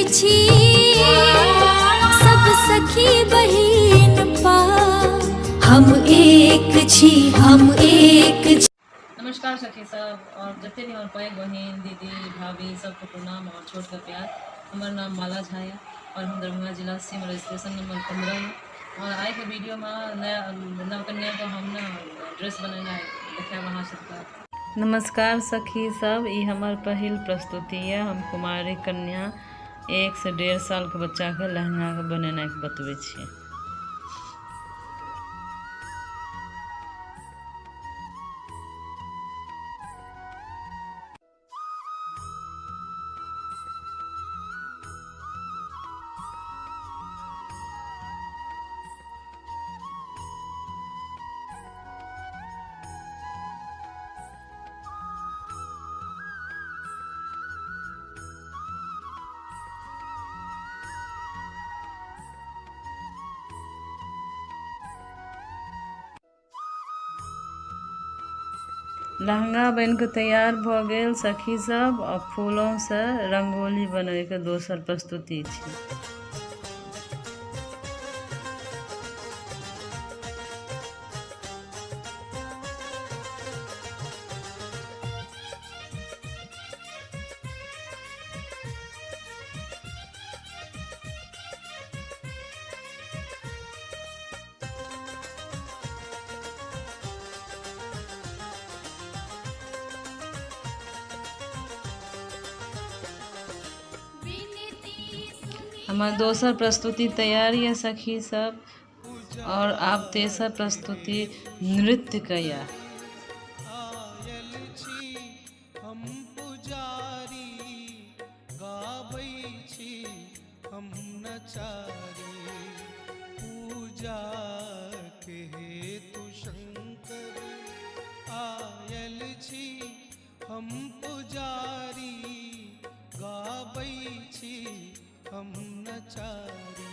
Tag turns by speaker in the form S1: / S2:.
S1: छी सब सखी बहिन पा, हम एक छी, हम एक छी।
S2: नमस्कार सखी सब और जते भी हमारे पैघ बहन दीदी भाभी सबको प्रणाम और छोट का प्यार। हमारा नाम माला झा है और हम दरभंगा जिला से रजिस्ट्रेशन नंबर 15 है। और आज के वीडियो में नया नवकन्या को हम ना ड्रेस बनाना देखा वहाँ सबका। नमस्कार सखी सब, ये हमार पहिल प्रस्तुति है। हम कुमारी कन्या 1 से 1.5 साल के बच्चा के लहंगा के बनेना बतबै छियै। लहंगा बन के तैयार भ गेल सखी सब। और फूलों से रंगोली बने के दोसर प्रस्तुति छै। हमार दोसर प्रस्तुति तैयार है सखी सब। और आप तेसर प्रस्तुति नृत्य का या।
S3: हम पुजारी गाबै छी, हम नचारी पूजा के हेतु शंकर आयल छी। हम पुजारी गाबै छी, हम नचारी